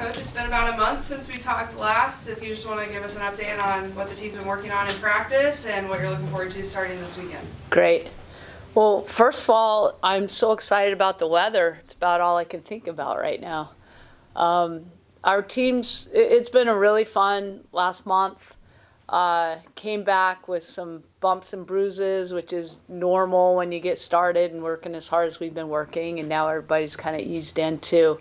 Coach, it's been about a month since we talked last. If you just want to give us an update on what the team's been working on in practice and what you're looking forward to starting this weekend. Great. Well, first of all, I'm so excited about the weather. It's about all I can think about right now. Our teams, it's been a really fun last month. Came back with some bumps and bruises, which is normal when you get started and working as hard as we've been working. And now everybody's kind of eased into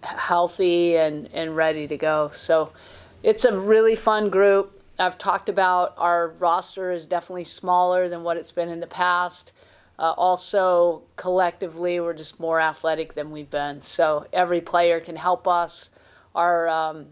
healthy and ready to go. So it's a really fun group. I've talked about our roster is definitely smaller than what it's been in the past. Also, collectively, we're just more athletic than we've been. So every player can help us. Our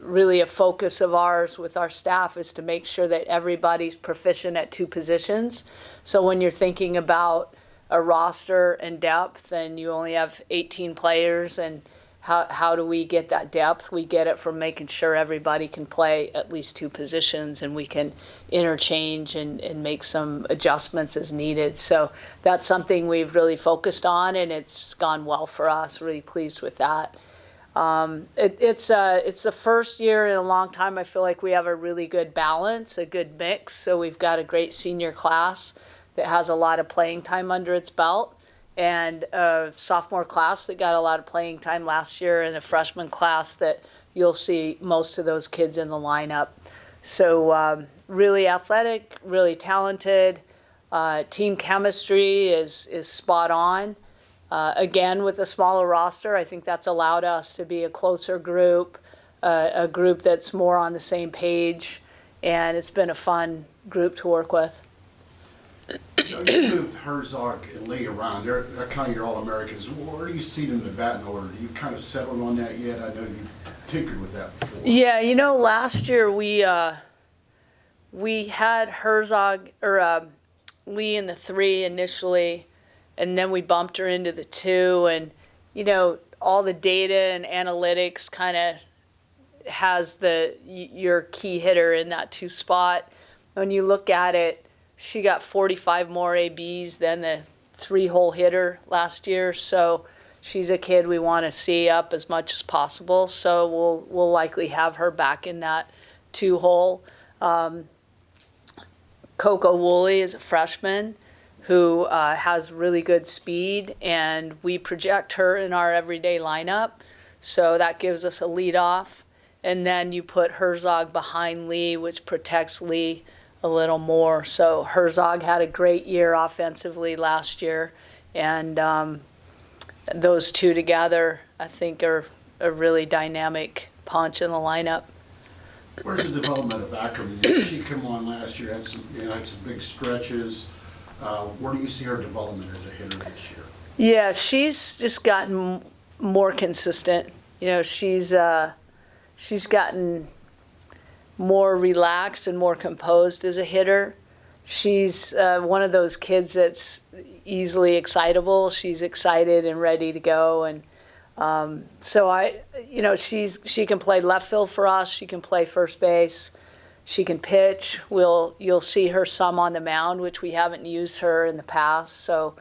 really a focus of ours with our staff is to make sure that everybody's proficient at two positions. So when you're thinking about a roster and depth and you only have 18 players, and how do we get that depth? We get it from making sure everybody can play at least two positions, and we can interchange and make some adjustments as needed. So that's something we've really focused on, and it's gone well for us. Really pleased with that. It's the first year in a long time I feel like we have a really good balance, a good mix. So we've got a great senior class that has a lot of playing time under its belt, and a sophomore class that got a lot of playing time last year, and a freshman class that you'll see most of those kids in the lineup. So really athletic, really talented. Team chemistry is spot on. Again, with a smaller roster, I think that's allowed us to be a closer group, a group that's more on the same page, and it's been a fun group to work with. So you moved Herzog and Lee around. They're kind of your All-Americans. Where do you see them in the batting order? Do you kind of settled on that yet? I know you've tinkered with that before. Yeah, last year we had Herzog or Lee in the 3 initially, and then we bumped her into the 2, and all the data and analytics kind of has your key hitter in that 2 spot. When you look at it, she got 45 more ABs than the 3-hole hitter last year, so she's a kid we want to see up as much as possible. So we'll likely have her back in that 2-hole. Coco Woolley is a freshman who has really good speed, and we project her in our everyday lineup, so that gives us a lead off. And then you put Herzog behind Lee, which protects Lee a little more. So Herzog had a great year offensively last year, and those two together, I think, are a really dynamic punch in the lineup. Where's the development of Ackerman? She came on last year, had some big stretches. Where do you see her development as a hitter this year? Yeah, she's just gotten more consistent. She's gotten more relaxed and more composed as a hitter. She's one of those kids that's easily excitable. She's excited and ready to go, and so she can play left field for us. She can play first base. She can pitch. You'll see her some on the mound, which we haven't used her in the past. So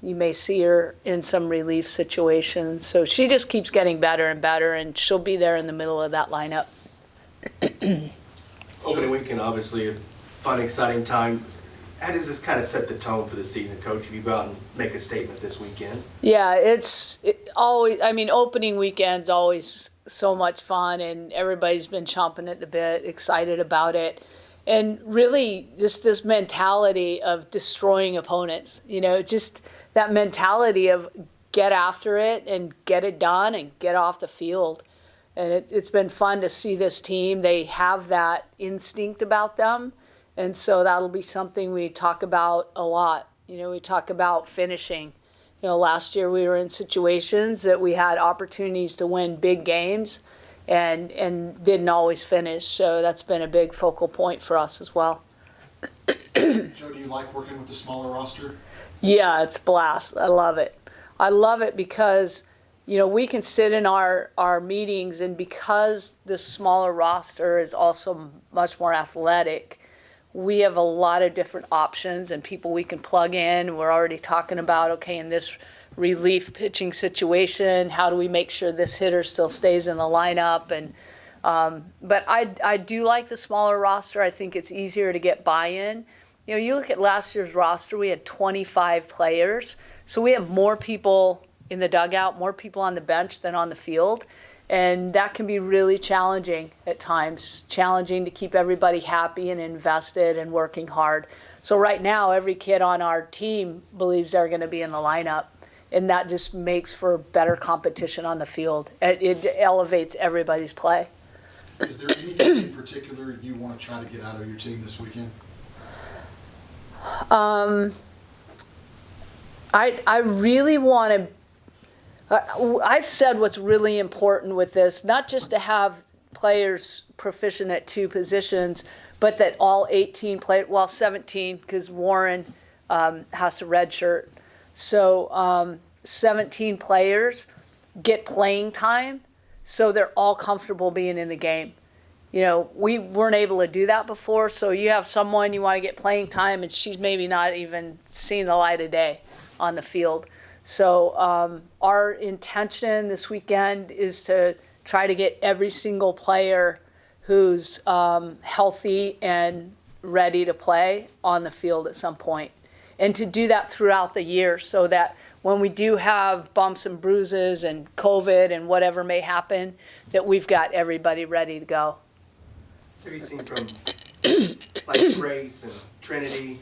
you may see her in some relief situations. So she just keeps getting better and better, and she'll be there in the middle of that lineup. Opening weekend, obviously, a fun, exciting time. How does this kind of set the tone for the season, Coach, if you go out and make a statement this weekend? Yeah, opening weekend's always so much fun, and everybody's been chomping at the bit, excited about it. And really, just this mentality of destroying opponents, just that mentality of get after it and get it done and get off the field. And it's been fun to see this team. They have that instinct about them. And so that'll be something we talk about a lot. We talk about finishing. Last year we were in situations that we had opportunities to win big games and didn't always finish. So that's been a big focal point for us as well. Joe, do you like working with the smaller roster? Yeah, it's a blast. I love it. I love it because we can sit in our meetings, and because this smaller roster is also much more athletic, we have a lot of different options and people we can plug in. We're already talking about, okay, in this relief pitching situation. How do we make sure this hitter still stays in the lineup? And but I do like the smaller roster. I think it's easier to get buy-in. You know, you look at last year's roster, we had 25 players. So we have more people in the dugout, more people on the bench than on the field. And that can be really challenging at times, challenging to keep everybody happy and invested and working hard. So right now, every kid on our team believes they're going to be in the lineup, and that just makes for better competition on the field. It elevates everybody's play. Is there anything in particular you want to try to get out of your team this weekend? I really want to. I've said what's really important with this, not just to have players proficient at 2 positions, but that all 18 play, 17, because Warren has to redshirt. So 17 players get playing time, so they're all comfortable being in the game. You know, we weren't able to do that before, so you have someone you want to get playing time, and she's maybe not even seeing the light of day on the field. So our intention this weekend is to try to get every single player who's healthy and ready to play on the field at some point. And to do that throughout the year so that when we do have bumps and bruises and COVID and whatever may happen, that we've got everybody ready to go. Have you seen from like Grace and Trinity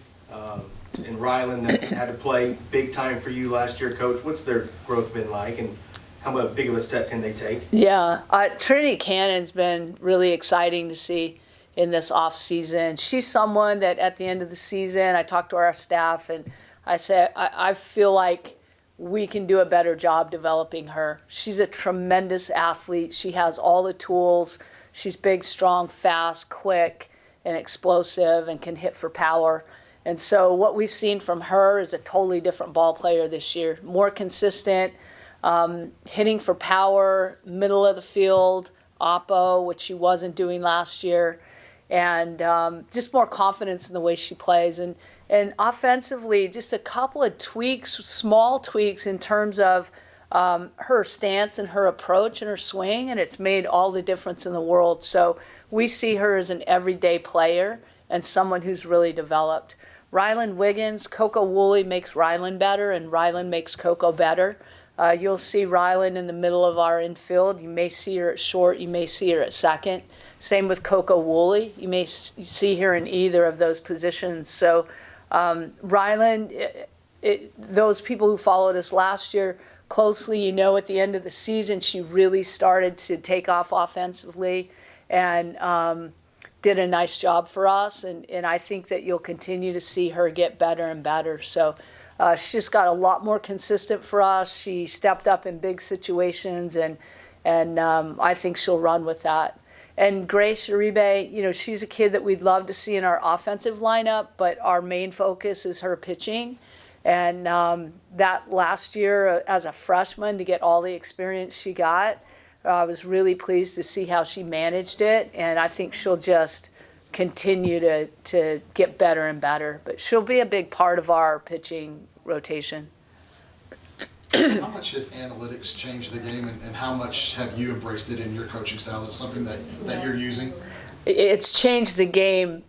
and Ryland that had to play big time for you last year, Coach? What's their growth been like, and how big of a step can they take? Yeah, Trinity Cannon's been really exciting to see in this off season. She's someone that at the end of the season, I talked to our staff and I said, I feel like we can do a better job developing her. She's a tremendous athlete. She has all the tools. She's big, strong, fast, quick, and explosive, and can hit for power. And so what we've seen from her is a totally different ball player this year. More consistent, hitting for power, middle of the field, oppo, which she wasn't doing last year, and just more confidence in the way she plays. And offensively, just a couple of tweaks, small tweaks in terms of her stance and her approach and her swing, and it's made all the difference in the world. So we see her as an everyday player and someone who's really developed. Ryland Wiggins, Coco Woolley makes Ryland better, and Ryland makes Coco better. You'll see Ryland in the middle of our infield. You may see her at short. You may see her at second. Same with Coco Woolley. You may see her in either of those positions. So Ryland, those people who followed us last year closely, you know, at the end of the season, she really started to take off offensively and did a nice job for us. And I think that you'll continue to see her get better and better. So she's just got a lot more consistent for us. She stepped up in big situations, and I think she'll run with that. And Grace Uribe, you know, she's a kid that we'd love to see in our offensive lineup, but our main focus is her pitching. And that last year as a freshman, to get all the experience she got, I was really pleased to see how she managed it, and I think she'll just continue to get better and better. But she'll be a big part of our pitching rotation. How much has analytics changed the game, and how much have you embraced it in your coaching style? Is it something that you're using? It's changed the game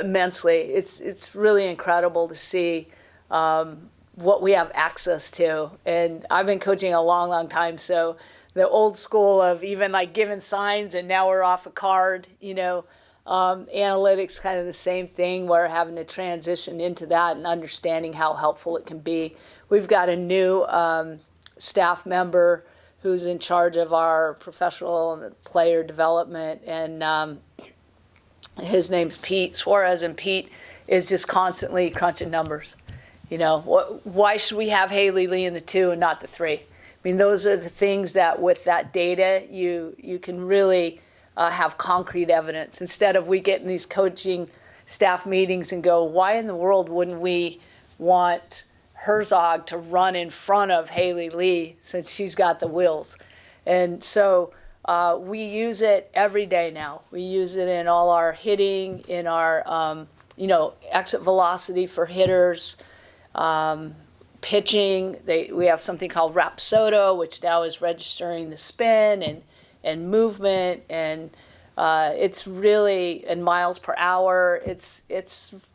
immensely. It's really incredible to see what we have access to. And I've been coaching a long, long time, so the old school of even like giving signs and now we're off a card, you know, analytics kind of the same thing. We're having to transition into that and understanding how helpful it can be. We've got a new staff member who's in charge of our professional player development, and his name's Pete Suarez, and Pete is just constantly crunching numbers. You know, why should we have Haley Lee in the 2 and not the 3? I mean, those are the things that with that data, you can really have concrete evidence. Instead of we get in these coaching staff meetings and go, why in the world wouldn't we want Herzog to run in front of Haley Lee since she's got the wheels? And so we use it every day now. We use it in all our hitting, in our exit velocity for hitters. pitching, we have something called Rapsodo, which now is registering the spin and movement, and it's really in miles per hour. It's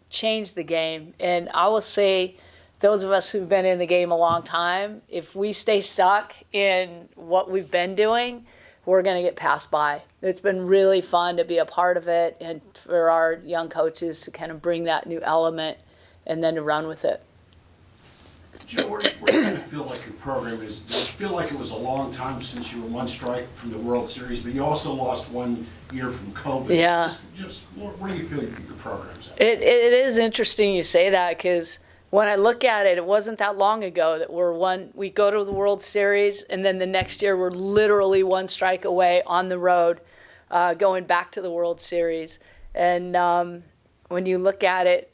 changed the game, and I will say, those of us who've been in the game a long time, if we stay stuck in what we've been doing, we're going to get passed by. It's been really fun to be a part of it, and for our young coaches to kind of bring that new element and then to run with it. Joe, where do you kind of feel like your program is? Do you feel like it was a long time since you were one strike from the World Series, but you also lost 1 year from COVID? Yeah. Just where do you feel your program's at? It is interesting you say that, because when I look at it, it wasn't that long ago that we go to the World Series, and then the next year we're literally one strike away on the road, going back to the World Series. And when you look at it,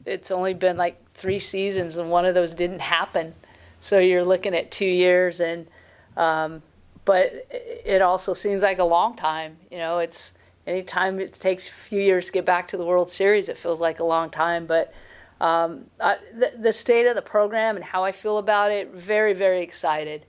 it's only been like 3 seasons, and one of those didn't happen. So you're looking at 2 years, and but it also seems like a long time. You know, it's anytime it takes a few years to get back to the World Series, it feels like a long time. But the state of the program and how I feel about it, very, very excited.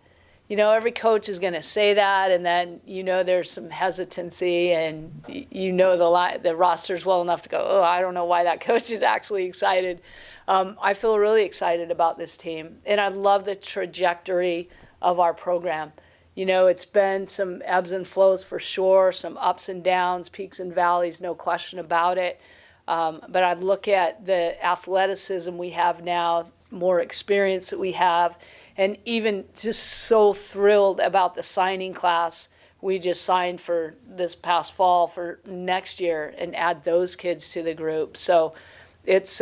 You know, every coach is going to say that, and then, you know, there's some hesitancy, and you know the roster's well enough to go, oh, I don't know why that coach is actually excited. I feel really excited about this team, and I love the trajectory of our program. You know, it's been some ebbs and flows for sure, some ups and downs, peaks and valleys, no question about it. But I look at the athleticism we have now, more experience that we have, and even just so thrilled about the signing class we just signed for this past fall for next year, and add those kids to the group. So it's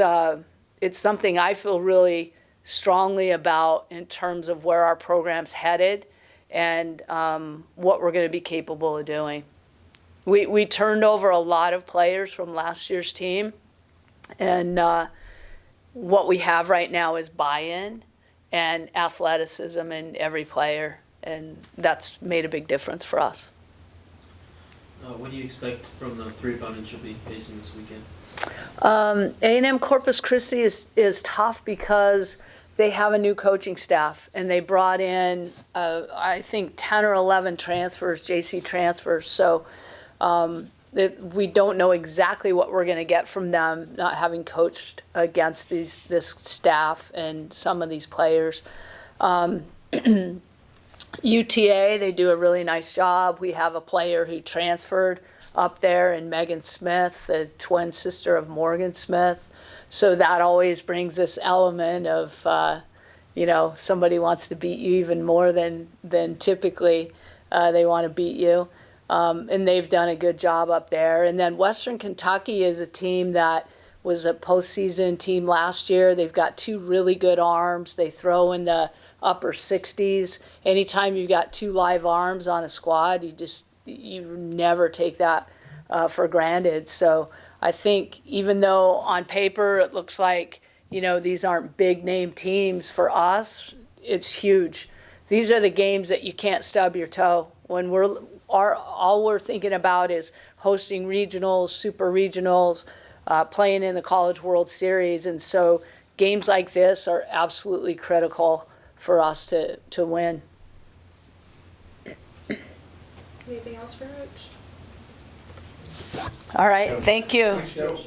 something I feel really strongly about in terms of where our program's headed and what we're going to be capable of doing. We turned over a lot of players from last year's team, and what we have right now is buy-in and athleticism in every player, and that's made a big difference for us. What do you expect from the 3 opponents you'll be facing this weekend? A&M Corpus Christi is tough because they have a new coaching staff, and they brought in, I think, 10 or 11 transfers, JC transfers. So we don't know exactly what we're going to get from them, not having coached against this staff and some of these players. UTA, they do a really nice job. We have a player who transferred up there, and Megan Smith, the twin sister of Morgan Smith. So that always brings this element of, you know, somebody wants to beat you even more than typically they want to beat you. And they've done a good job up there. And then Western Kentucky is a team that was a postseason team last year. They've got 2 really good arms. They throw in the upper 60s. Anytime you've got 2 live arms on a squad, you never take that for granted. So I think even though on paper it looks like, you know, these aren't big name teams, for us, it's huge. These are the games that you can't stub your toe. When all we're thinking about is hosting regionals, super regionals, playing in the College World Series. And so games like this are absolutely critical for us to win. Anything else for Coach? All right, thank you. Thanks, Joe.